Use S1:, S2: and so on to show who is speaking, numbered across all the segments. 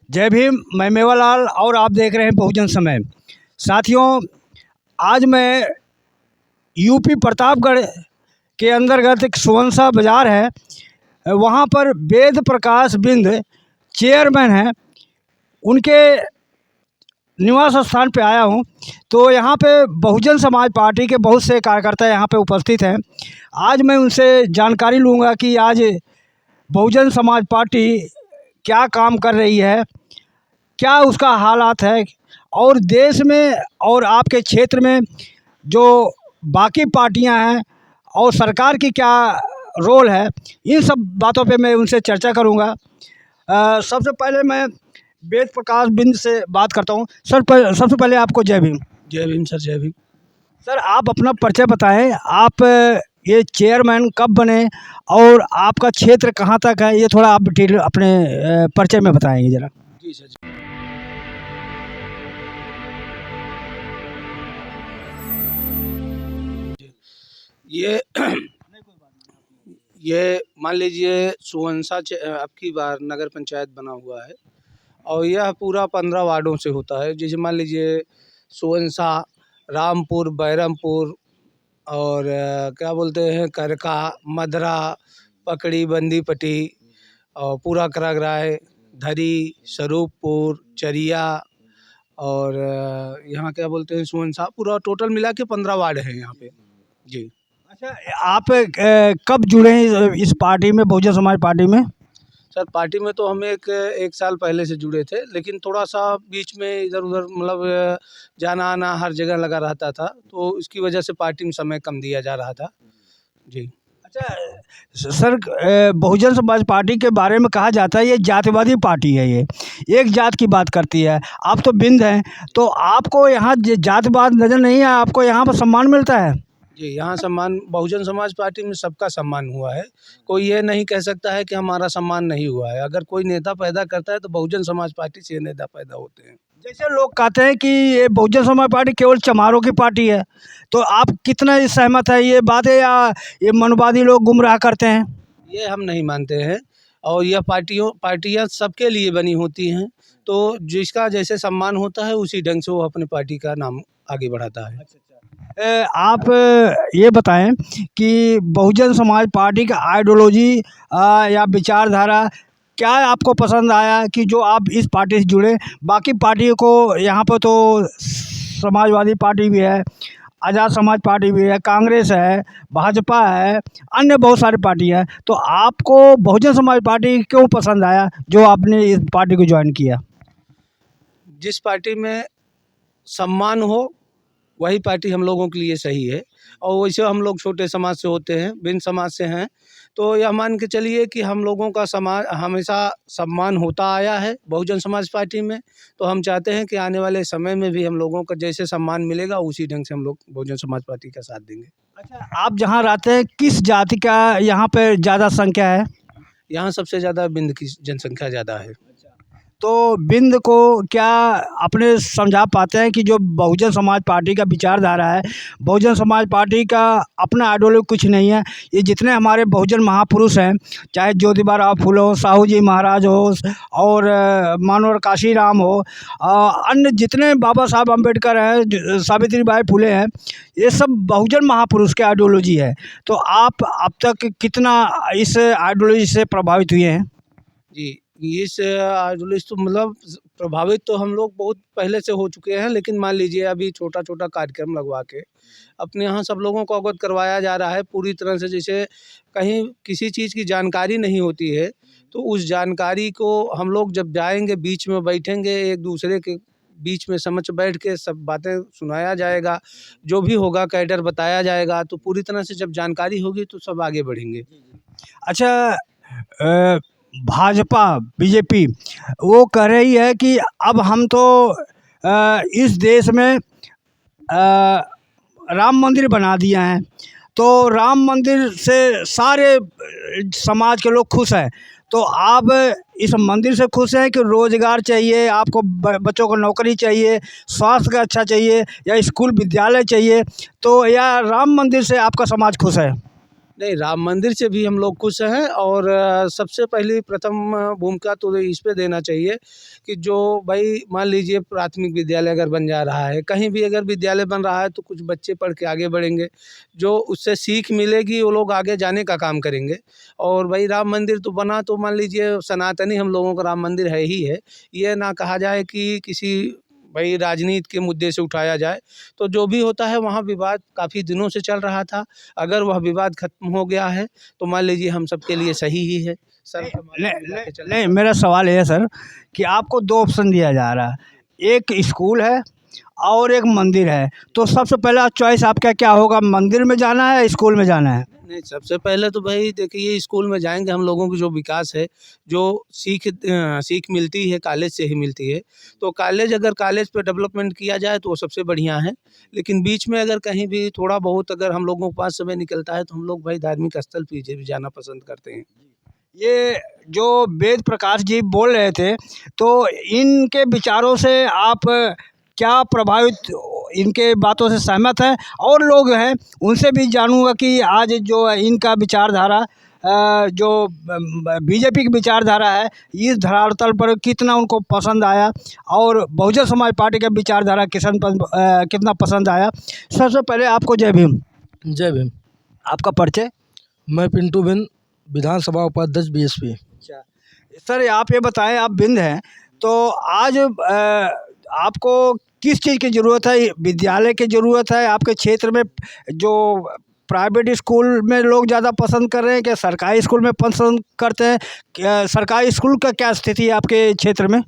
S1: जय भीम। मैं मेवालाल और आप देख रहे हैं बहुजन समय। साथियों, आज मैं यूपी प्रतापगढ़ के अंतर्गत एक सुवंसा बाज़ार है, वहाँ पर वेद प्रकाश बिंद चेयरमैन हैं, उनके निवास स्थान पे आया हूँ। तो यहाँ पे बहुजन समाज पार्टी के बहुत से कार्यकर्ता यहाँ पे उपस्थित हैं। आज मैं उनसे जानकारी लूँगा कि आज बहुजन समाज पार्टी क्या काम कर रही है, क्या उसका हालात है, और देश में और आपके क्षेत्र में जो बाकी पार्टियां हैं और सरकार की क्या रोल है, इन सब बातों पे मैं उनसे चर्चा करूंगा। सबसे पहले मैं वेद प्रकाश बिंद से बात करता हूं। सर, सबसे पहले आपको जय भीम।
S2: जय भीम सर, जय भीम।
S1: सर, आप अपना परिचय बताएं। आप ये चेयरमैन कब बने और आपका क्षेत्र कहाँ तक है, ये थोड़ा आप डिटेल अपने परिचय में बताएंगे ज़रा।
S2: जी सर जी। ये मान लीजिए सुवंसा अब की बार नगर पंचायत बना हुआ है और यह पूरा 15 वार्डों से होता है। जैसे मान लीजिए सुवंसा, रामपुर, बैरमपुर और क्या बोलते हैं, करका, मदरा, पकड़ी, बंदीपट्टी और पूरा करागराय, धरी, स्वरूपपुर, चरिया और यहाँ क्या बोलते हैं सुवंसा, पूरा टोटल मिला के 15 वार्ड हैं यहाँ पे जी।
S1: अच्छा, आप कब जुड़े हैं इस पार्टी में, बहुजन समाज पार्टी में?
S2: सर, पार्टी में तो हम एक साल पहले से जुड़े थे, लेकिन थोड़ा सा बीच में इधर उधर मतलब जाना आना हर जगह लगा रहता था, तो इसकी वजह से पार्टी में समय कम दिया जा रहा था जी।
S1: अच्छा सर, बहुजन समाज पार्टी के बारे में कहा जाता है ये जातिवादी पार्टी है, ये एक जात की बात करती है। आप तो बिंद हैं, तो आपको यहाँ जातिवाद नज़र नहीं है, आपको यहाँ पर सम्मान मिलता है?
S2: जी, यहाँ सम्मान बहुजन समाज पार्टी में सबका सम्मान हुआ है। कोई ये नहीं कह सकता है कि हमारा सम्मान नहीं हुआ है। अगर कोई नेता पैदा करता है तो बहुजन समाज पार्टी से नेता पैदा होते हैं।
S1: जैसे लोग कहते हैं कि ये बहुजन समाज पार्टी केवल चमारों की पार्टी है, तो आप कितना सहमत है ये बात है, या ये मनवादी लोग गुमराह करते हैं?
S2: ये हम नहीं मानते हैं और यह पार्टियाँ सबके लिए बनी होती हैं, तो जिसका जैसे सम्मान होता है उसी ढंग से वो अपनी पार्टी का नाम आगे बढ़ाता है।
S1: आप ये बताएं कि बहुजन समाज पार्टी का आइडियोलॉजी या विचारधारा क्या आपको पसंद आया कि जो आप इस पार्टी से जुड़े? बाकी पार्टियों को यहाँ पर तो समाजवादी पार्टी भी है, आज़ाद समाज पार्टी भी है, कांग्रेस है, भाजपा है, अन्य बहुत सारी पार्टी है, तो आपको बहुजन समाज पार्टी क्यों पसंद आया जो आपने इस पार्टी को ज्वाइन किया?
S2: जिस पार्टी में सम्मान हो वही पार्टी हम लोगों के लिए सही है, और वैसे हम लोग छोटे समाज से होते हैं, बिन समाज से हैं, तो यह मान के चलिए कि हम लोगों का समाज हमेशा सम्मान होता आया है बहुजन समाज पार्टी में। तो हम चाहते हैं कि आने वाले समय में भी हम लोगों का जैसे सम्मान मिलेगा उसी ढंग से हम लोग बहुजन समाज पार्टी का साथ देंगे।
S1: अच्छा, आप जहाँ रहते हैं किस जाति का यहाँ पे ज़्यादा संख्या है?
S2: यहाँ सबसे ज़्यादा बिंद की जनसंख्या ज़्यादा है।
S1: तो बिंद को क्या अपने समझा पाते हैं कि जो बहुजन समाज पार्टी का विचारधारा है, बहुजन समाज पार्टी का अपना आइडियोलॉजी कुछ नहीं है। ये जितने हमारे बहुजन महापुरुष हैं, चाहे ज्योतिबा राव फुले हो, साहू जी महाराज हो, और मानवर काशीराम हो, अन्य जितने बाबा साहब अम्बेडकर हैं, सावित्री बाई फुले हैं, ये सब बहुजन महापुरुष के आइडियोलॉजी है। तो आप अब तक कितना इस आइडियोलॉजी से प्रभावित हुए हैं?
S2: जी, इस आइडियोलॉजी तो मतलब प्रभावित तो हम लोग बहुत पहले से हो चुके हैं, लेकिन मान लीजिए अभी छोटा-छोटा कार्यक्रम लगवा के अपने यहाँ सब लोगों को अवगत करवाया जा रहा है पूरी तरह से। जैसे कहीं किसी चीज़ की जानकारी नहीं होती है, तो उस जानकारी को हम लोग जब जाएँगे, बीच में बैठेंगे, एक दूसरे के बीच में समक्ष बैठ के सब बातें सुनाया जाएगा, जो भी होगा कैडर बताया जाएगा, तो पूरी तरह से जब जानकारी होगी तो सब आगे बढ़ेंगे।
S1: अच्छा, भाजपा बीजेपी वो कह रही है कि अब हम तो इस देश में राम मंदिर बना दिया है, तो राम मंदिर से सारे समाज के लोग खुश हैं। तो आप इस मंदिर से खुश हैं कि रोज़गार चाहिए आपको, बच्चों को नौकरी चाहिए, स्वास्थ्य का अच्छा चाहिए, या स्कूल विद्यालय चाहिए, तो या राम मंदिर से आपका समाज खुश है?
S2: नहीं, राम मंदिर से भी हम लोग खुश हैं। और सबसे पहली प्रथम भूमिका तो इस पे देना चाहिए कि जो भाई मान लीजिए प्राथमिक विद्यालय अगर बन जा रहा है, कहीं भी अगर विद्यालय बन रहा है तो कुछ बच्चे पढ़ के आगे बढ़ेंगे, जो उससे सीख मिलेगी वो लोग आगे जाने का काम करेंगे। और भाई राम मंदिर तो बना तो मान लीजिए सनातनी हम लोगों का राम मंदिर है ही है, ये ना कहा जाए कि किसी भाई राजनीति के मुद्दे से उठाया जाए। तो जो भी होता है वहाँ विवाद काफ़ी दिनों से चल रहा था, अगर वह विवाद खत्म हो गया है तो मान लीजिए हम सबके लिए सही ही है। सर
S1: नहीं, मेरा सवाल ये है सर कि आपको दो ऑप्शन दिया जा रहा है, एक स्कूल है और एक मंदिर है, तो सबसे पहला चॉइस आपका क्या होगा, मंदिर में जाना है या स्कूल में जाना है?
S2: नहीं, सबसे पहले तो भाई देखिए स्कूल में जाएंगे हम लोगों की जो विकास है, जो सीख मिलती है कॉलेज से ही मिलती है। तो कॉलेज पे डेवलपमेंट किया जाए तो वो सबसे बढ़िया है। लेकिन बीच में अगर कहीं भी थोड़ा बहुत अगर हम लोगों के पास समय निकलता है तो हम लोग भाई धार्मिक स्थल पे भी जाना पसंद करते हैं।
S1: ये जो वेद प्रकाश जी बोल रहे थे, तो इनके विचारों से आप क्या प्रभावित, इनके बातों से सहमत हैं? और लोग हैं उनसे भी जानूंगा कि आज जो है इनका विचारधारा जो बीजेपी की विचारधारा है, इस धरातल पर कितना उनको पसंद आया, और बहुजन समाज पार्टी का विचारधारा कितना पसंद आया। सबसे पहले आपको जय भीम।
S3: जय भीम।
S1: आपका परिचय?
S3: मैं पिंटू बिंद, विधानसभा उपाध्यक्ष बीएसपी।
S1: अच्छा सर, आप ये बताएं, आप बिंद हैं तो आज आपको किस चीज़ की ज़रूरत है? विद्यालय की ज़रूरत है आपके क्षेत्र में? जो प्राइवेट स्कूल में लोग ज़्यादा पसंद कर रहे हैं, क्या सरकारी स्कूल में पसंद करते हैं? क्या सरकारी स्कूल का क्या स्थिति है आपके क्षेत्र में?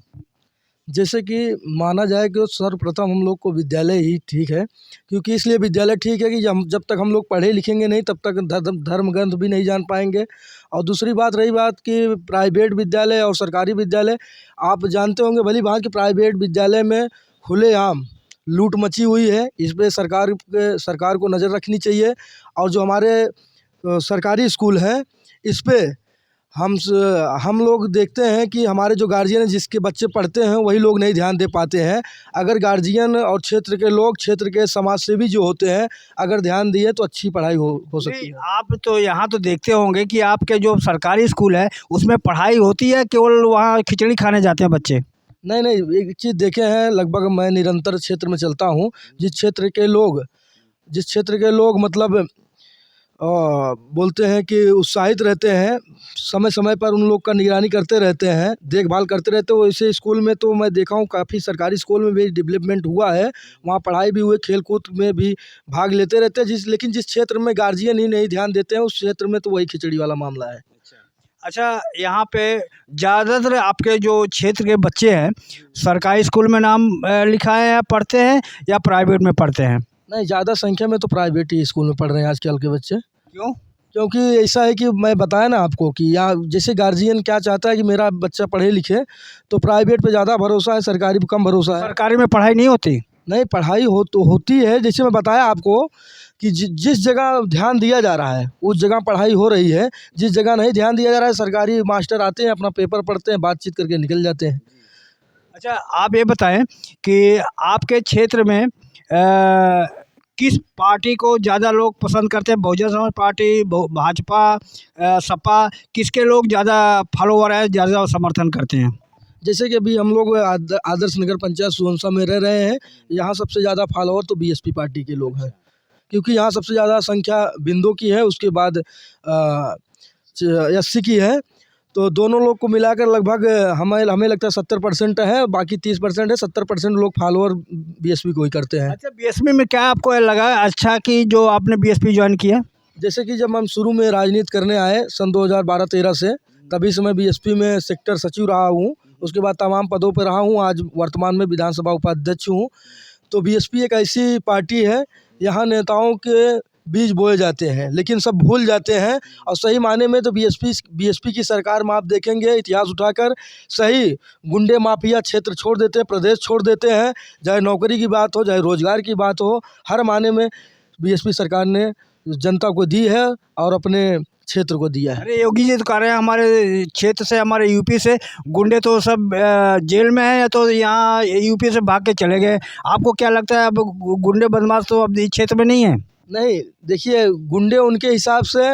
S3: जैसे कि माना जाए कि सर्वप्रथम हम लोग को विद्यालय ही ठीक है, क्योंकि इसलिए विद्यालय ठीक है कि जब तक हम लोग पढ़े लिखेंगे नहीं तब तक धर्म ग्रंथ भी नहीं जान पाएंगे। और दूसरी बात रही बात कि प्राइवेट विद्यालय और सरकारी विद्यालय, आप जानते होंगे भली भांति कि प्राइवेट विद्यालय में खुलेआम लूट मची हुई है। इस पर सरकार को नज़र रखनी चाहिए। और जो हमारे सरकारी स्कूल हैं इस पर हम लोग देखते हैं कि हमारे जो गार्जियन हैं, जिसके बच्चे पढ़ते हैं वही लोग नहीं ध्यान दे पाते हैं। अगर गार्जियन और क्षेत्र के लोग, क्षेत्र के समाज सेवी जो होते हैं, अगर ध्यान दिए तो अच्छी पढ़ाई हो सकती है।
S1: आप तो यहाँ तो देखते होंगे कि आपके जो सरकारी स्कूल है उसमें पढ़ाई होती है, केवल वहाँ खिचड़ी खाने जाते हैं बच्चे?
S3: नहीं, एक चीज़ देखे हैं, लगभग मैं निरंतर क्षेत्र में चलता हूँ। जिस क्षेत्र के लोग मतलब बोलते हैं कि उत्साहित रहते हैं, समय समय पर उन लोग का निगरानी करते रहते हैं, देखभाल करते रहते हैं। वैसे स्कूल में तो मैं देखा हूँ काफ़ी सरकारी स्कूल में भी डेवलपमेंट हुआ है, वहाँ पढ़ाई भी हुई, खेल कूद में भी भाग लेते रहते हैं। लेकिन जिस क्षेत्र में गार्जियन ही नहीं ध्यान देते हैं उस क्षेत्र में तो वही खिचड़ी वाला मामला है।
S1: अच्छा, यहाँ पे ज़्यादातर आपके जो क्षेत्र के बच्चे हैं सरकारी स्कूल में नाम लिखा है या पढ़ते हैं, या प्राइवेट में पढ़ते हैं?
S3: नहीं, ज़्यादा संख्या में तो प्राइवेट ही स्कूल में पढ़ रहे हैं आजकल के बच्चे।
S1: क्यों?
S3: क्योंकि ऐसा है कि मैं बताया ना आपको कि यहाँ जैसे गार्जियन क्या चाहता है कि मेरा बच्चा पढ़े लिखे, तो प्राइवेट पे ज़्यादा भरोसा है, सरकारी पे कम भरोसा है।
S1: सरकारी में पढ़ाई नहीं होती?
S3: नहीं, पढ़ाई होती है। जैसे मैं बताया आपको कि जिस जगह ध्यान दिया जा रहा है उस जगह पढ़ाई हो रही है, जिस जगह नहीं ध्यान दिया जा रहा है सरकारी मास्टर आते हैं, अपना पेपर पढ़ते हैं, बातचीत करके निकल जाते हैं।
S1: अच्छा, आप ये बताएं कि आपके क्षेत्र में किस पार्टी को ज़्यादा लोग पसंद करते हैं? बहुजन समाज पार्टी, भाजपा, सपा, किसके लोग ज़्यादा फॉलोवर हैं, ज़्यादा समर्थन करते हैं?
S3: जैसे कि अभी हम लोग आदर्श नगर पंचायत सुवंसा में रह रहे हैं, यहाँ सबसे ज़्यादा फॉलोवर तो बीएसपी पार्टी के लोग हैं, क्योंकि यहाँ सबसे ज़्यादा संख्या बिंदु की है, उसके बाद एससी की है। तो दोनों लोग को मिलाकर लगभग हमें लगता है 70% है, बाकी 30% है। 70% लोग फॉलोअर बीएसपी को ही करते हैं।
S1: अच्छा, बीएसपी में क्या आपको लगा अच्छा कि जो आपने बीएसपी ज्वाइन किया?
S3: जैसे कि जब हम शुरू में राजनीति करने आए सन 2012-13 से, तभी से मैं बीएसपी में सेक्टर सचिव रहा हूँ, उसके बाद तमाम पदों पर रहा हूँ, आज वर्तमान में विधानसभा उपाध्यक्ष हूँ। तो बीएसपी एक ऐसी पार्टी है, यहाँ नेताओं के बीज बोए जाते हैं लेकिन सब भूल जाते हैं। और सही माने में तो बीएसपी की सरकार में आप देखेंगे इतिहास उठाकर, सही गुंडे माफिया क्षेत्र छोड़ देते हैं, प्रदेश छोड़ देते हैं। चाहे नौकरी की बात हो, चाहे रोजगार की बात हो, हर माने में बीएसपी सरकार ने जनता को दी है और अपने क्षेत्र को दिया है।
S1: अरे योगी जी तो कह रहे हैं हमारे क्षेत्र से, हमारे यूपी से गुंडे तो सब जेल में हैं, या तो यहाँ यूपी से भाग के चले गए। आपको क्या लगता है अब गुंडे बदमाश तो अब इस क्षेत्र में नहीं है?
S3: नहीं, देखिए गुंडे उनके हिसाब से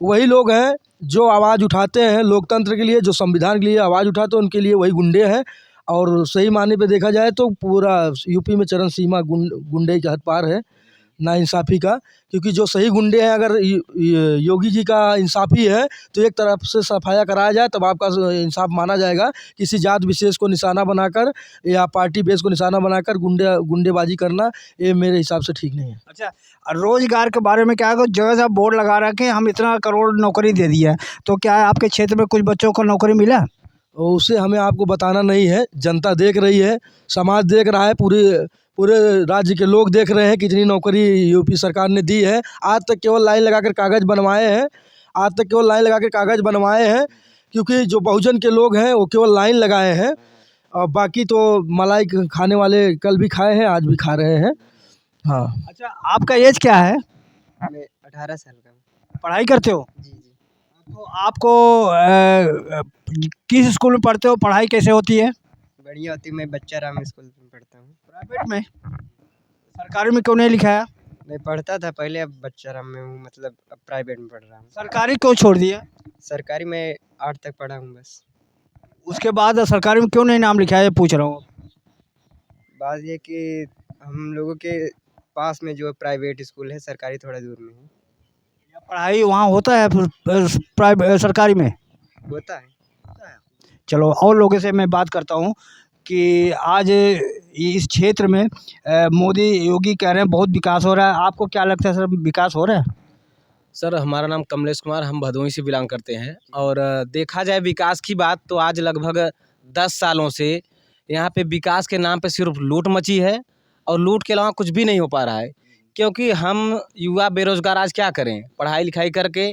S3: वही लोग हैं जो आवाज़ उठाते हैं लोकतंत्र के लिए, जो संविधान के लिए आवाज़ उठाते हैं, उनके लिए वही गुंडे हैं। और सही मायने पे देखा जाए तो पूरा यूपी में चरम सीमा गुंडे की हद पार है, नाइंसाफ़ी का। क्योंकि जो सही गुंडे हैं, अगर योगी जी का इंसाफ़ी है तो एक तरफ से सफाया कराया जाए तब आपका इंसाफ माना जाएगा। किसी जात विशेष को निशाना बनाकर या पार्टी बेस को निशाना बनाकर गुंडेबाजी करना, ये मेरे हिसाब से ठीक नहीं है।
S1: अच्छा, रोजगार के बारे में क्या है, जगह से बोर्ड लगा रखे हम इतना करोड़ नौकरी दे दी है, तो क्या है आपके क्षेत्र में कुछ बच्चों को नौकरी मिला?
S3: और उसे हमें आपको बताना नहीं है, जनता देख रही है, समाज देख रहा है, पूरे राज्य के लोग देख रहे हैं कितनी नौकरी यूपी सरकार ने दी है। आज तक केवल लाइन लगाकर कागज़ बनवाए हैं, क्योंकि जो बहुजन के लोग हैं वो केवल लाइन लगाए हैं, और बाकी तो मलाई खाने वाले कल भी खाए हैं, आज भी खा रहे हैं। हाँ।
S1: अच्छा, आपका एज क्या है?
S4: मैं 18 साल का हूँ।
S1: पढ़ाई करते हो?
S4: जी, जी।
S1: तो आपको किस स्कूल में पढ़ते हो? पढ़ाई कैसे होती है?
S4: बढ़िया होती है, मैं बच्चा राम स्कूल में पढ़ता हूँ।
S1: प्राइवेट में? सरकारी में क्यों नहीं लिखा है?
S4: मैं पढ़ता था पहले, अब बच्चा राम में हूँ, मतलब अब प्राइवेट में पढ़ रहा हूँ।
S1: सरकारी क्यों छोड़ दिया?
S4: सरकारी में 8 तक पढ़ा हूँ बस।
S1: उसके बाद सरकारी में क्यों नहीं नाम लिखा है, ये पूछ रहा हूँ।
S4: बात ये कि हम लोगों के पास में जो प्राइवेट स्कूल है, सरकारी थोड़ा दूर में है।
S1: पढ़ाई वहाँ होता है प्राइवेट सरकारी में?
S4: होता है।
S1: चलो और लोगों से मैं बात करता हूँ कि आज इस क्षेत्र में मोदी योगी कह रहे हैं बहुत विकास हो रहा है, आपको क्या लगता है सर, विकास हो रहा है?
S5: सर, हमारा नाम कमलेश कुमार, हम भदोही से बिलोंग करते हैं। और देखा जाए विकास की बात तो आज लगभग 10 सालों से यहाँ पे विकास के नाम पे सिर्फ लूट मची है, और लूट के अलावा कुछ भी नहीं हो पा रहा है। क्योंकि हम युवा बेरोजगार आज क्या करें, पढ़ाई लिखाई करके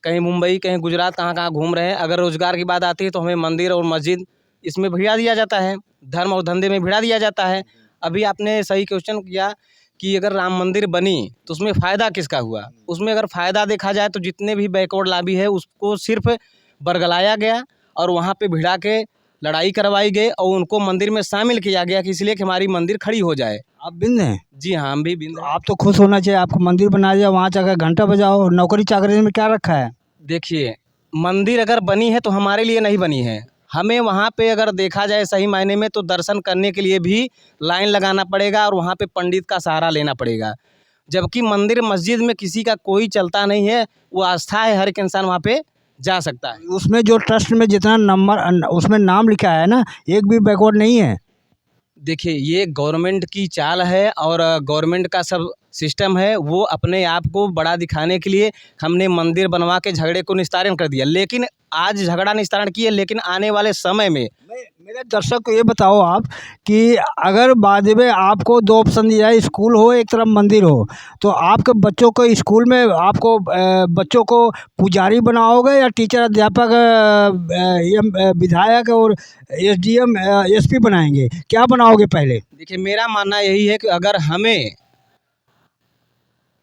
S5: कहीं मुंबई, कहीं गुजरात, कहाँ घूम रहे हैं। अगर रोजगार की बात आती है तो हमें मंदिर और मस्जिद इसमें भिड़ा दिया जाता है, धर्म और धंधे में भिड़ा दिया जाता है। अभी आपने सही क्वेश्चन किया कि अगर राम मंदिर बनी तो उसमें फ़ायदा किसका हुआ। उसमें अगर फ़ायदा देखा जाए तो जितने भी बैकवर्ड लॉबी है उसको सिर्फ बरगलाया गया और वहाँ पे भिड़ा के लड़ाई करवाई गई और उनको मंदिर में शामिल किया गया कि इसलिए कि हमारी मंदिर खड़ी हो जाए।
S1: आप बिंद हैं?
S5: जी हाँ, हम भी बिंद हैं।
S1: आप तो खुश होना चाहिए, आपको मंदिर बना दिया, वहाँ जाकर घंटा बजाओ। नौकरी चाकरी में क्या रखा है?
S5: देखिए, मंदिर अगर बनी है तो हमारे लिए नहीं बनी है। हमें वहाँ पे अगर देखा जाए सही मायने में तो दर्शन करने के लिए भी लाइन लगाना पड़ेगा और वहाँ पे पंडित का सहारा लेना पड़ेगा। जबकि मंदिर मस्जिद में किसी का कोई चलता नहीं है, वो आस्था है, हर एक इंसान वहाँ पे जा सकता है।
S1: उसमें जो ट्रस्ट में जितना नंबर उसमें नाम लिखा है ना, एक भी बैकवर्ड नहीं है।
S5: देखिए, ये गवर्नमेंट की चाल है और गवर्नमेंट का सब सिस्टम है, वो अपने आप को बड़ा दिखाने के लिए हमने मंदिर बनवा के झगड़े को निस्तारण कर दिया। लेकिन आज झगड़ा निस्तारण किए, लेकिन आने वाले समय में
S1: मेरे दर्शक को ये बताओ आप कि अगर बाद में आपको दो ऑप्शन दिया जाए, स्कूल हो एक तरफ मंदिर हो, तो आपके बच्चों को स्कूल में आपको बच्चों को पुजारी बनाओगे या टीचर, अध्यापक, विधायक और एसडीएम, एसपी बनाएंगे? क्या बनाओगे पहले?
S5: देखिए, मेरा मानना यही है कि अगर हमें,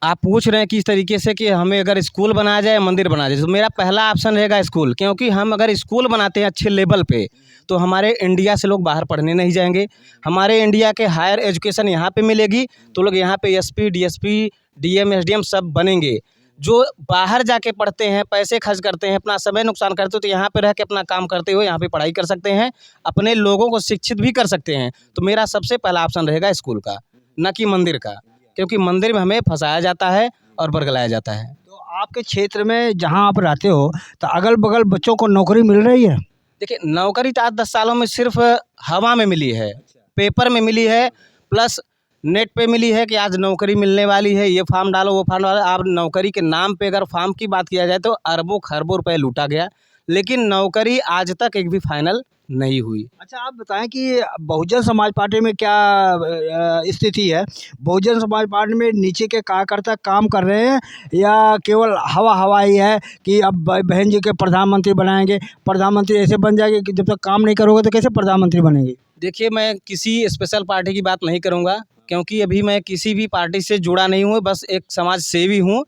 S5: आप पूछ रहे हैं किस तरीके से कि हमें अगर स्कूल बनाया जाए, मंदिर बनाया जाए, तो मेरा पहला ऑप्शन रहेगा स्कूल। क्योंकि हम अगर स्कूल बनाते हैं अच्छे लेवल पे तो हमारे इंडिया से लोग बाहर पढ़ने नहीं जाएंगे। हमारे इंडिया के हायर एजुकेशन यहाँ पे मिलेगी तो लोग यहाँ पे एसपी, डीएसपी, डीएम, एसडीएम सब बनेंगे। जो बाहर जाके पढ़ते हैं, पैसे खर्च करते हैं, अपना समय नुकसान करते हो, तो यहाँ पे रह के अपना काम करते हुए यहाँ पे पढ़ाई कर सकते हैं, अपने लोगों को शिक्षित भी कर सकते हैं। तो मेरा सबसे पहला ऑप्शन रहेगा स्कूल का, न कि मंदिर का। क्योंकि मंदिर में हमें फंसाया जाता है और बरगलाया जाता है।
S1: तो आपके क्षेत्र में जहाँ आप रहते हो तो अगल बगल बच्चों को नौकरी मिल रही है?
S5: देखिए, नौकरी तो आज 10 सालों में सिर्फ हवा में मिली है, पेपर में मिली है, प्लस नेट पे मिली है कि आज नौकरी मिलने वाली है, ये फॉर्म डालो, वो फॉर्म डालो। आप नौकरी के नाम पे अगर फॉर्म की बात किया जाए तो अरबों खरबों रुपए लूटा गया, लेकिन नौकरी आज तक एक भी फाइनल नहीं हुई।
S1: अच्छा, आप बताएं कि बहुजन समाज पार्टी में क्या स्थिति है? बहुजन समाज पार्टी में नीचे के कार्यकर्ता काम कर रहे हैं या केवल हवा ही है कि अब बहन जी के प्रधानमंत्री बनाएंगे? प्रधानमंत्री ऐसे बन जाएंगे कि जब तक काम नहीं करोगे तो कैसे प्रधानमंत्री बनेंगे?
S5: देखिए, मैं किसी स्पेशल पार्टी की बात नहीं करूँगा, क्योंकि अभी मैं किसी भी पार्टी से जुड़ा नहीं हूँ, बस एक समाज सेवी हूँ।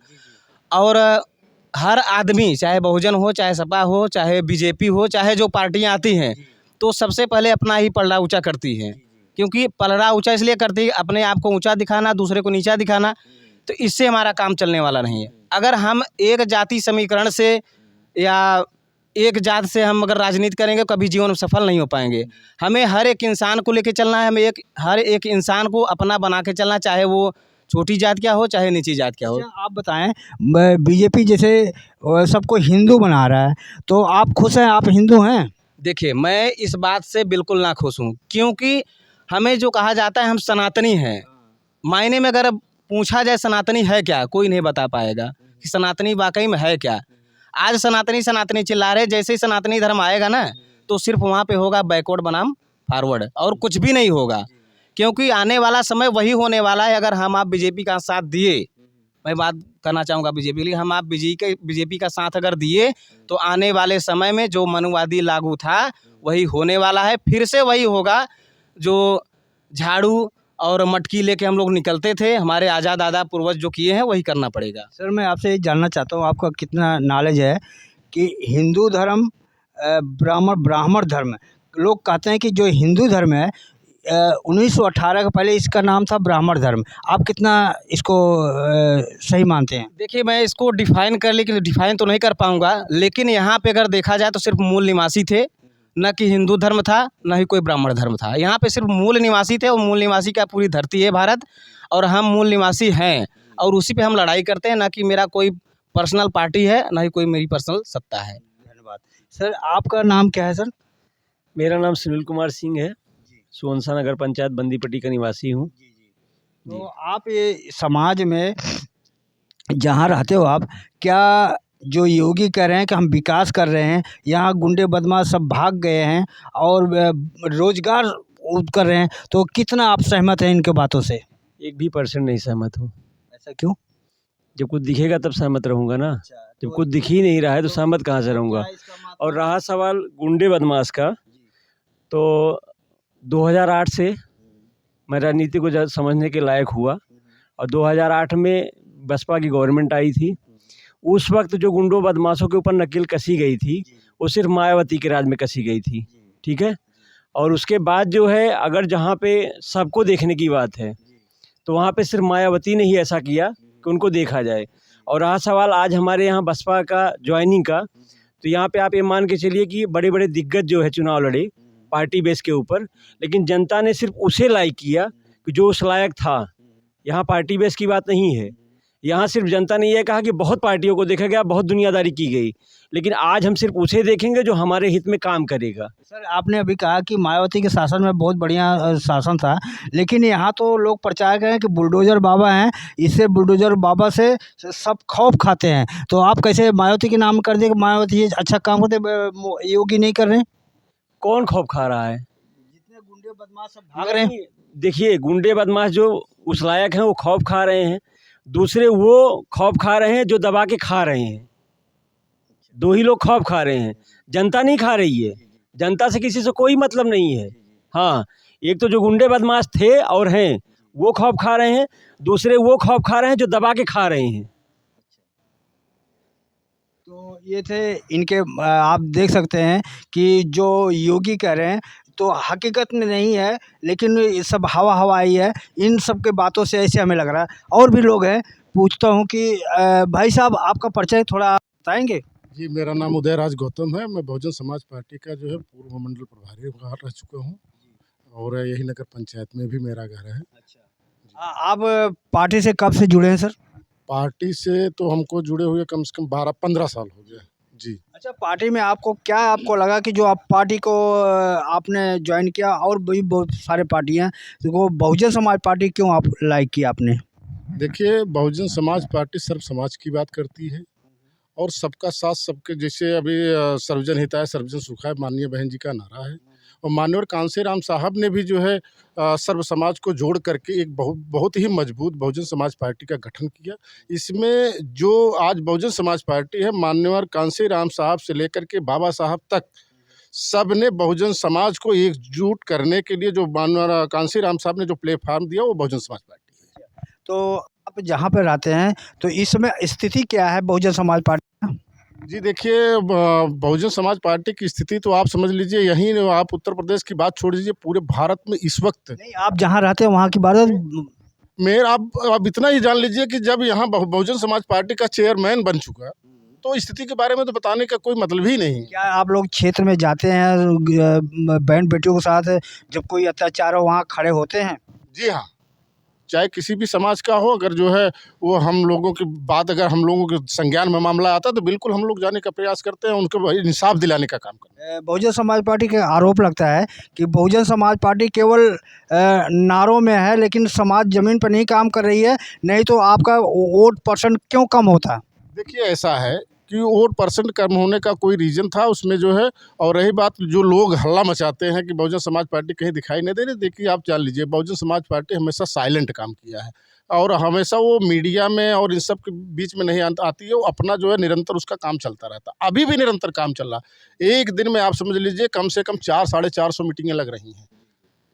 S5: और हर आदमी, चाहे बहुजन हो, चाहे सपा हो, चाहे बीजेपी हो, चाहे जो पार्टियां आती हैं, तो सबसे पहले अपना ही पलड़ा ऊंचा करती हैं। क्योंकि पलड़ा ऊंचा इसलिए करती है अपने आप को ऊंचा दिखाना, दूसरे को नीचा दिखाना, तो इससे हमारा काम चलने वाला नहीं है। अगर हम एक जाति समीकरण से या एक जात से हम अगर राजनीति करेंगे कभी जीवन में सफल नहीं हो पाएंगे। हमें हर एक इंसान को लेके चलना है, हमें हर एक इंसान को अपना बना के चलना, चाहे वो छोटी जात क्या हो चाहे नीची जात क्या हो।
S1: अच्छा, आप बताएं, बीजेपी जैसे सबको हिंदू बना रहा है, तो आप खुश हैं? आप हिंदू हैं?
S5: देखिए, मैं इस बात से बिल्कुल ना खुश हूँ, क्योंकि हमें जो कहा जाता है हम सनातनी हैं, मायने में अगर पूछा जाए सनातनी है क्या, कोई नहीं बता पाएगा कि सनातनी वाकई में है क्या। आज सनातनी सनातनी चिल्ला रहे, जैसे ही सनातनी धर्म आएगा ना तो सिर्फ वहाँ पे होगा बैकवर्ड बनाम फॉरवर्ड, और कुछ भी नहीं होगा। क्योंकि आने वाला समय वही होने वाला है। अगर हम आप बीजेपी का साथ दिए, मैं बात करना चाहूँगा बीजेपी के लिए, हम आप बीजेपी का साथ अगर दिए तो आने वाले समय में जो मनुवादी लागू था वही होने वाला है। फिर से वही होगा जो झाड़ू और मटकी लेके हम लोग निकलते थे, हमारे आज़ाद दादा पूर्वज जो किए हैं वही करना पड़ेगा।
S1: सर, मैं आपसे ये जानना चाहता हूँ, आपका कितना नॉलेज है कि हिंदू धर्म, ब्राह्मण धर्म, लोग कहते हैं कि जो हिंदू धर्म है 1918 के पहले इसका नाम था ब्राह्मण धर्म। आप कितना इसको सही मानते हैं?
S5: देखिए, मैं इसको डिफाइन तो नहीं कर पाऊँगा, लेकिन यहाँ पे अगर देखा जाए तो सिर्फ मूल निवासी थे, न कि हिंदू धर्म था न ही कोई ब्राह्मण धर्म था। यहाँ पे सिर्फ मूल निवासी थे, और मूल निवासी का पूरी धरती है भारत, और हम मूल निवासी हैं और उसी पे हम लड़ाई करते हैं। ना कि मेरा कोई पर्सनल पार्टी है, ना ही कोई मेरी पर्सनल सत्ता है।
S1: धन्यवाद। सर, आपका नाम क्या है सर?
S6: मेरा नाम सुनील कुमार सिंह है, सुवंसा नगर पंचायत बंदीपट्टी का निवासी हूँ।
S1: तो आप ये समाज में जहाँ रहते हो, आप क्या जो योगी कह रहे हैं कि हम विकास कर रहे हैं, यहाँ गुंडे बदमाश सब भाग गए हैं और रोजगार कर रहे हैं, तो कितना आप सहमत हैं इनके बातों से?
S6: 1% नहीं सहमत हूँ।
S1: ऐसा क्यों?
S6: जब कुछ दिखेगा तब सहमत रहूँगा ना, जब कुछ दिख ही नहीं रहा है तो सहमत कहाँ से रहूँगा। और रहा सवाल गुंडे बदमाश का, तो 2008 से मैं राजनीति को समझने के लायक हुआ, और 2008 में बसपा की गवर्नमेंट आई थी। उस वक्त जो गुंडों बदमाशों के ऊपर नकेल कसी गई थी वो सिर्फ मायावती के राज में कसी गई थी, ठीक है। और उसके बाद जो है, अगर जहाँ पे सबको देखने की बात है तो वहाँ पे सिर्फ मायावती ने ही ऐसा किया कि उनको देखा जाए। और रहा सवाल आज हमारे यहाँ बसपा का ज्वाइनिंग का, तो यहाँ पे आप ये मान के चलिए कि बड़े बड़े दिग्गज जो है चुनाव लड़े पार्टी बेस के ऊपर, लेकिन जनता ने सिर्फ उसे लाइक किया कि जो उस लायक था। यहाँ पार्टी बेस की बात नहीं है, यहाँ सिर्फ जनता ने यह कहा कि बहुत पार्टियों को देखा गया, बहुत दुनियादारी की गई, लेकिन आज हम सिर्फ उसे देखेंगे जो हमारे हित में काम करेगा।
S1: सर, आपने अभी कहा कि मायावती के शासन में बहुत बढ़िया शासन था, लेकिन यहाँ तो लोग प्रचार करें कि बुलडोजर बाबा हैं, इससे बुलडोजर बाबा से सब खौफ खाते हैं। तो आप कैसे मायावती के नाम कर दें कि मायावती ये अच्छा काम करते, योगी नहीं कर रहे हैं?
S6: कौन खौफ खा रहा है?
S1: जितने गुंडे बदमाश सब भाग रहे हैं।
S6: देखिए, गुंडे बदमाश जो उस लायक हैं वो खौफ खा रहे हैं, दूसरे वो खौफ खा रहे हैं जो दबा के खा रहे हैं। दो ही लोग खौफ खा रहे हैं, जनता नहीं खा रही है। जनता से किसी से कोई मतलब नहीं है। हाँ, एक तो जो गुंडे बदमाश थे और हैं वो खौफ खा रहे हैं, दूसरे वो खौफ खा रहे हैं जो दबा के खा रहे हैं।
S1: तो ये थे इनके, आप देख सकते हैं कि जो योगी कह रहे हैं तो हकीकत में नहीं है, लेकिन ये सब हवाई है। इन सब के बातों से ऐसे हमें लग रहा है। और भी लोग हैं, पूछता हूँ कि भाई साहब, आपका परिचय थोड़ा बताएंगे?
S7: जी, मेरा नाम उदयराज गौतम है। मैं बहुजन समाज पार्टी का जो है पूर्व मंडल प्रभारी वहाँ रह चुका हूँ, और यही नगर पंचायत में भी मेरा घर है।
S1: आप पार्टी से कब से जुड़े हैं सर?
S7: पार्टी से तो हमको जुड़े हुए कम से कम 12-15 साल हो गए जी।
S1: अच्छा, पार्टी में आपको लगा कि जो आप पार्टी को आपने ज्वाइन किया, और भी बहुत सारे पार्टी हैं, तो वो बहुजन समाज पार्टी क्यों आप लाइक किया आपने?
S7: देखिए, बहुजन समाज पार्टी सर्व समाज की बात करती है, और सबका साथ सबके, जैसे अभी सर्वजन हिताय सर्वजन सुखाय माननीय बहन जी का नारा है, और माननीय कांसेराम साहब ने भी जो है सर्व समाज को जोड़ करके एक बहुत ही मजबूत बहुजन समाज पार्टी का गठन किया। इसमें जो आज बहुजन समाज पार्टी है, माननीय कांसेराम साहब से लेकर के बाबा साहब तक सब ने बहुजन समाज को एकजुट करने के लिए जो माननीय कांसेराम साहब ने जो प्लेटफार्म दिया वो बहुजन समाज पार्टी है।
S1: तो आप जहाँ पे रहते हैं तो इस समय स्थिति क्या है बहुजन समाज पार्टी?
S7: जी देखिए, बहुजन समाज पार्टी की स्थिति तो आप समझ लीजिए, यहीं आप उत्तर प्रदेश की बात छोड़ दीजिए, पूरे भारत में इस वक्त
S1: नहीं, आप जहाँ रहते हैं वहाँ की बात।
S7: मेयर आप इतना ही जान लीजिए कि जब यहाँ बहुजन समाज पार्टी का चेयरमैन बन चुका, तो स्थिति के बारे में तो बताने का कोई मतलब ही नहीं।
S1: क्या आप लोग क्षेत्र में जाते हैं बहन बेटियों के साथ, जब कोई अत्याचार हो वहाँ खड़े होते हैं?
S7: जी हाँ, चाहे किसी भी समाज का हो, अगर जो है वो हम लोगों की बात अगर हम लोगों के संज्ञान में मामला आता है तो बिल्कुल हम लोग जाने का प्रयास करते हैं, उनको इंसाफ दिलाने का काम करते हैं।
S1: बहुजन समाज पार्टी का आरोप लगता है कि बहुजन समाज पार्टी केवल नारों में है, लेकिन समाज ज़मीन पर नहीं काम कर रही है, नहीं तो आपका वोट परसेंट क्यों कम होता?
S7: देखिए ऐसा है कि वोट परसेंट कम होने का कोई रीज़न था उसमें जो है, और रही बात जो लोग हल्ला मचाते हैं कि बहुजन समाज पार्टी कहीं दिखाई नहीं दे रही, देखिए आप जान लीजिए बहुजन समाज पार्टी हमेशा साइलेंट काम किया है और हमेशा वो मीडिया में और इन सब के बीच में नहीं आती है, वो अपना जो है निरंतर उसका काम चलता रहता है। अभी भी निरंतर काम चल रहा है। एक दिन में आप समझ लीजिए कम से कम 400-450 मीटिंगें लग रही हैं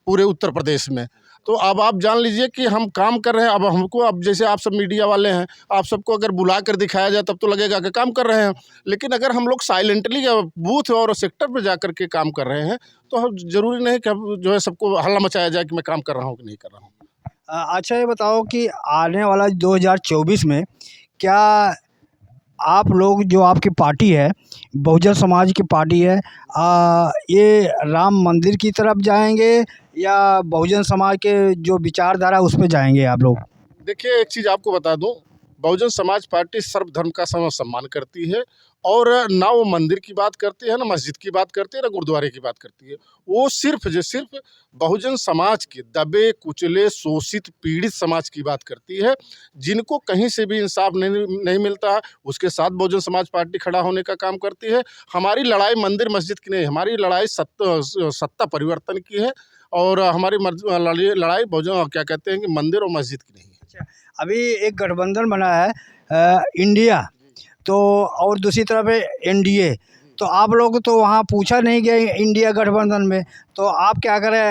S7: पूरे उत्तर प्रदेश में। तो अब आप जान लीजिए कि हम काम कर रहे हैं। अब हमको, अब जैसे आप सब मीडिया वाले हैं, आप सबको अगर बुला कर दिखाया जाए तब तो लगेगा कि काम कर रहे हैं, लेकिन अगर हम लोग साइलेंटली बूथ और सेक्टर पर जा कर के काम कर रहे हैं तो हम ज़रूरी नहीं कि हम जो है सबको हल्ला मचाया जाए कि मैं काम कर रहा हूँ कि नहीं कर रहा हूँ।
S1: अच्छा ये बताओ कि आने वाला 2024 में क्या आप लोग, जो आपकी पार्टी है बहुजन समाज की पार्टी है, ये राम मंदिर की तरफ जाएंगे या बहुजन समाज के जो विचारधारा उस पर जाएंगे आप लोग?
S7: देखिए एक चीज़ आपको बता दूं, बहुजन समाज पार्टी सर्वधर्म का सम्मान करती है और ना वो मंदिर की बात करती है, ना मस्जिद की बात करती है, ना गुरुद्वारे की बात करती है। वो सिर्फ बहुजन समाज के दबे कुचले शोषित पीड़ित समाज की बात करती है, जिनको कहीं से भी इंसाफ नहीं मिलता है, उसके साथ बहुजन समाज पार्टी खड़ा होने का काम करती है। हमारी लड़ाई मंदिर मस्जिद की नहीं, हमारी लड़ाई सत्ता परिवर्तन की है और हमारी लड़ाई बहुजन क्या कहते हैं कि मंदिर और मस्जिद की नहीं है।
S1: अभी एक गठबंधन बना है इंडिया, तो और दूसरी तरफ है एनडीए, तो आप लोग तो वहाँ पूछा नहीं गया इंडिया गठबंधन में, तो आप क्या करें,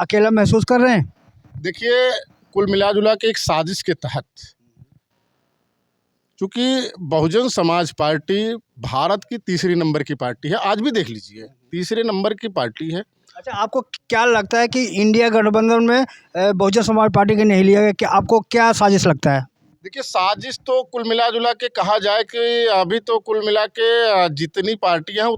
S1: अकेला महसूस कर रहे हैं?
S7: देखिए कुल मिला जुला के एक साजिश के तहत, चूँकि बहुजन समाज पार्टी भारत की तीसरी नंबर की पार्टी है, आज भी देख लीजिए तीसरे नंबर की पार्टी है।
S1: अच्छा, आपको क्या लगता है कि इंडिया गठबंधन में बहुजन समाज पार्टी के नहीं लिया गया, कि आपको क्या साजिश लगता है?
S7: देखिए साजिश तो कुल मिला जुला के कहा जाए कि अभी तो कुल मिला के जितनी पार्टियां हैं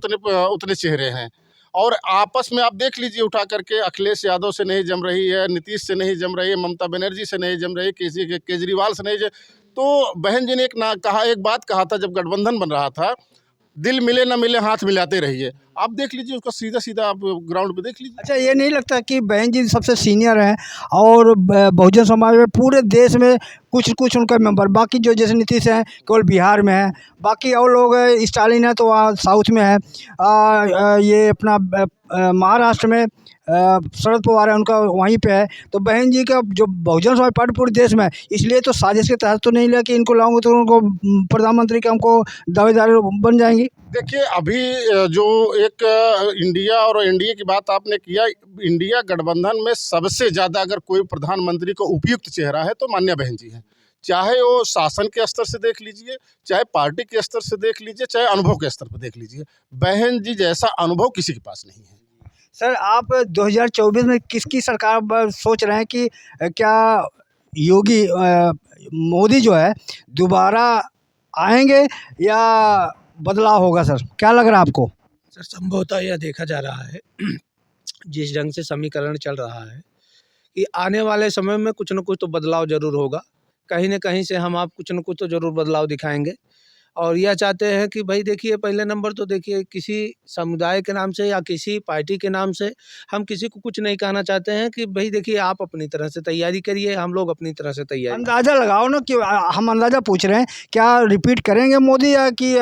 S7: उतने चेहरे हैं, और आपस में आप देख लीजिए उठा करके, अखिलेश यादव से नहीं जम रही है, नीतीश से नहीं जम रही है, ममता बनर्जी से नहीं जम रही है, केजरीवाल से नहीं तो बहन जी ने एक बात कहा था जब गठबंधन बन रहा था, दिल मिले ना मिले हाथ मिलाते रहिए। आप देख लीजिए उसका सीधा आप ग्राउंड पे देख लीजिए।
S1: अच्छा, ये नहीं लगता कि बहन जी सबसे सीनियर हैं और बहुजन समाज में पूरे देश में कुछ उनका मेंबर, बाकी जो जैसे नीतीश हैं केवल बिहार में है, बाकी और लोग स्टालिन है तो वहाँ साउथ में है, ये अपना महाराष्ट्र में शरद पवार है उनका वहीं पे है, तो बहन जी का जो बहुजन समाज पार्टी पूरे देश में है, इसलिए तो साजिश के तहत तो नहीं लिया कि इनको लाऊंगे तो उनको प्रधानमंत्री के हमको दावेदार बन जाएंगी।
S7: देखिए अभी जो एक इंडिया और एनडीए की बात आपने किया, इंडिया गठबंधन में सबसे ज़्यादा अगर कोई प्रधानमंत्री को उपयुक्त चेहरा है तो माननीय बहन जी हैं। चाहे वो शासन के स्तर से देख लीजिए, चाहे पार्टी के स्तर से देख लीजिए, चाहे अनुभव के स्तर पर देख लीजिए, बहन जी जैसा अनुभव किसी के पास नहीं है।
S1: सर, आप 2024 में किसकी सरकार सोच रहे हैं कि क्या योगी मोदी जो है दोबारा आएंगे या बदलाव होगा? सर क्या लग रहा है आपको?
S2: सर संभवतः यह देखा जा रहा है जिस ढंग से समीकरण चल रहा है कि आने वाले समय में कुछ न कुछ तो बदलाव जरूर होगा, कहीं न कहीं से हम आप कुछ न कुछ तो जरूर बदलाव दिखाएंगे। और यह चाहते हैं कि भाई देखिए, पहले नंबर तो देखिए, किसी समुदाय के नाम से या किसी पार्टी के नाम से हम किसी को कुछ नहीं कहना चाहते हैं कि भाई देखिए आप अपनी तरह से तैयारी करिए, हम लोग अपनी तरह से तैयारी।
S1: अंदाज़ा लगाओ ना, कि हम अंदाज़ा पूछ रहे हैं, क्या रिपीट करेंगे मोदी या कि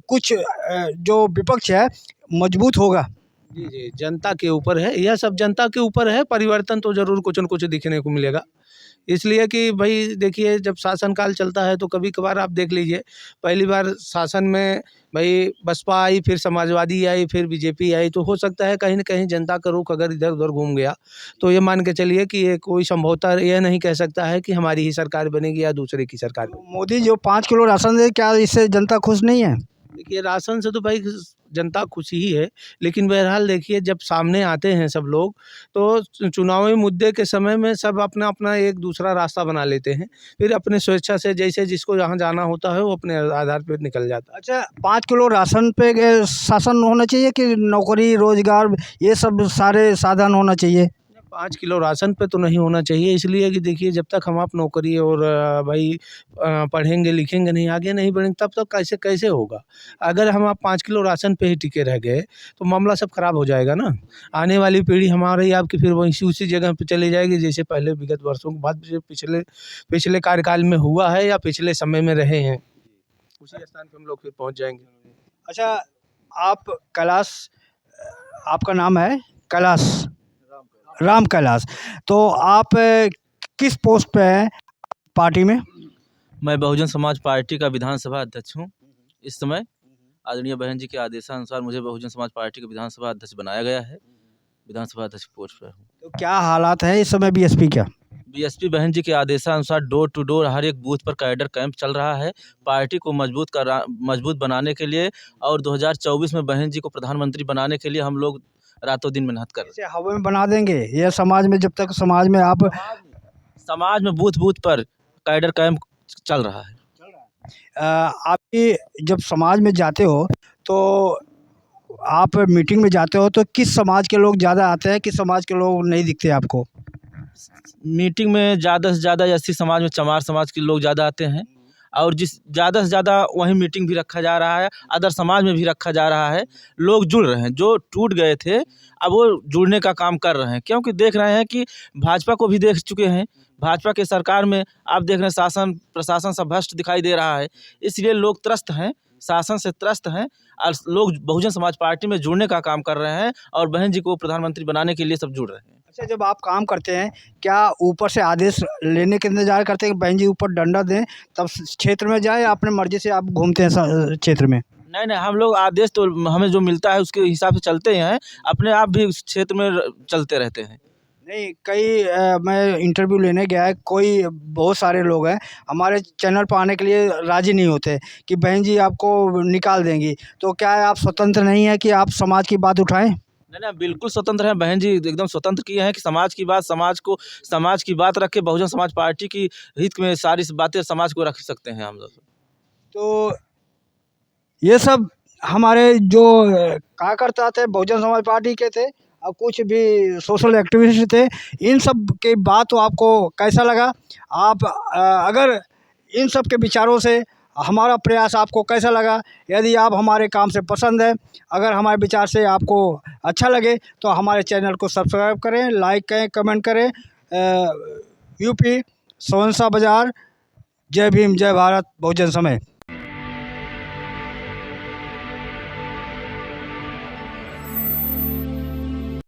S1: कुछ जो विपक्ष है मजबूत होगा?
S2: जी, जनता के ऊपर है, यह सब जनता के ऊपर है। परिवर्तन तो जरूर कुछ न कुछ दिखने को मिलेगा, इसलिए कि भाई देखिए जब शासनकाल चलता है तो कभी कभार आप देख लीजिए, पहली बार शासन में भाई बसपा आई, फिर समाजवादी आई, फिर बीजेपी आई, तो हो सकता है कहीं न कहीं जनता का रुख अगर इधर उधर घूम गया तो ये मान के चलिए कि ये कोई संभवतः यह नहीं कह सकता है कि हमारी ही सरकार बनेगी या दूसरे की सरकार बनेगी।
S1: मोदी जो 5 किलो राशन दे, क्या इससे जनता खुश नहीं है?
S2: देखिए राशन से तो भाई जनता खुशी ही है, लेकिन बहरहाल देखिए जब सामने आते हैं सब लोग तो चुनावी मुद्दे के समय में सब अपना अपना एक दूसरा रास्ता बना लेते हैं, फिर अपने स्वेच्छा से जैसे जिसको जहाँ जाना होता है वो अपने आधार पर निकल जाता है।
S1: अच्छा, 5 किलो राशन पे शासन होना चाहिए कि नौकरी रोजगार ये सब सारे साधन होना चाहिए?
S2: 5 किलो राशन पे तो नहीं होना चाहिए, इसलिए कि देखिए जब तक हम आप नौकरी और भाई पढ़ेंगे लिखेंगे नहीं, आगे नहीं बढ़ेंगे, तब तक कैसे कैसे होगा। अगर हम आप 5 किलो राशन पे ही टिके रह गए तो मामला सब खराब हो जाएगा ना। आने वाली पीढ़ी हमारी आपकी फिर वहीं उसी जगह पे चली जाएगी जैसे पहले विगत वर्षों के बाद जो पिछले पिछले कार्यकाल में हुआ है या पिछले समय में रहे हैं, उसी स्थान पे हम लोग फिर पहुँच जाएंगे।
S1: अच्छा, आप कैलाश, आपका नाम है कैलाश, राम कैलाश, तो आप किस पोस्ट पे हैं पार्टी में?
S8: मैं बहुजन समाज पार्टी का विधानसभा अध्यक्ष हूँ। इस समय आदरणीय बहन जी के आदेशानुसार मुझे बहुजन समाज पार्टी का विधानसभा अध्यक्ष बनाया गया है। विधानसभा अध्यक्ष पोस्ट पर हूँ।
S1: तो क्या हालात है इस समय बीएसपी का?
S8: बीएसपी बहन जी के आदेशानुसार डोर टू डोर हर एक बूथ पर कैडर कैंप चल रहा है, पार्टी को मजबूत बनाने के लिए और 2024 में बहन जी को प्रधानमंत्री बनाने के लिए हम लोग रातों दिन मेहनत कर रहे हैं।
S1: इसे हवा में बना देंगे ये समाज में, जब तक समाज में आप
S8: समाज में बूथ बूथ पर कैडर कैंप चल रहा है।
S1: आपकी जब समाज में जाते हो तो आप मीटिंग में जाते हो तो किस समाज के लोग ज़्यादा आते हैं, किस समाज के लोग नहीं दिखते आपको?
S8: मीटिंग में ज़्यादा से ज़्यादा एससी समाज में चमार समाज के लोग ज़्यादा आते हैं और जिस ज़्यादा से ज़्यादा वहीं मीटिंग भी रखा जा रहा है, अदर समाज में भी रखा जा रहा है। लोग जुड़ रहे हैं, जो टूट गए थे अब वो जुड़ने का काम कर रहे हैं, क्योंकि देख रहे हैं कि भाजपा को भी देख चुके हैं। भाजपा के सरकार में आप देख रहे हैं शासन प्रशासन सब भ्रष्ट दिखाई दे रहा है, इसलिए लोग त्रस्त हैं, शासन से त्रस्त हैं और लोग बहुजन समाज पार्टी में जुड़ने का काम कर रहे हैं और बहन जी को प्रधानमंत्री बनाने के लिए सब जुड़ रहे हैं।
S1: अच्छा, जब आप काम करते हैं क्या ऊपर से आदेश लेने के इंतजार करते हैं कि बहन जी ऊपर डंडा दें तब क्षेत्र में जाए, अपने मर्जी से आप घूमते हैं क्षेत्र में?
S8: नहीं, हम लोग आदेश तो हमें जो मिलता है उसके हिसाब से चलते हैं, अपने आप भी उस क्षेत्र में चलते रहते हैं।
S1: नहीं, कई मैं इंटरव्यू लेने गया है, कोई बहुत सारे लोग हैं हमारे चैनल पर आने के लिए राज़ी नहीं होते कि बहन जी आपको निकाल देंगी, तो क्या आप स्वतंत्र नहीं है कि आप समाज की बात उठाएं?
S8: नहीं, बिल्कुल स्वतंत्र हैं। बहन जी एकदम स्वतंत्र किए हैं कि समाज की बात समाज की बात रख के बहुजन समाज पार्टी की हित में सारी बातें समाज को रख सकते हैं हम लोग।
S1: तो ये सब हमारे जो कार्यकर्ता थे बहुजन समाज पार्टी के थे और कुछ भी सोशल एक्टिविस्ट थे, इन सब के बात तो आपको कैसा लगा? आप अगर इन सब के विचारों से हमारा प्रयास आपको कैसा लगा? यदि आप हमारे काम से पसंद है, अगर हमारे विचार से आपको अच्छा लगे तो हमारे चैनल को सब्सक्राइब करें, लाइक करें, कमेंट करें। यूपी सोहनसा बाज़ार, जय भीम, जय भारत, बहुजन समाज।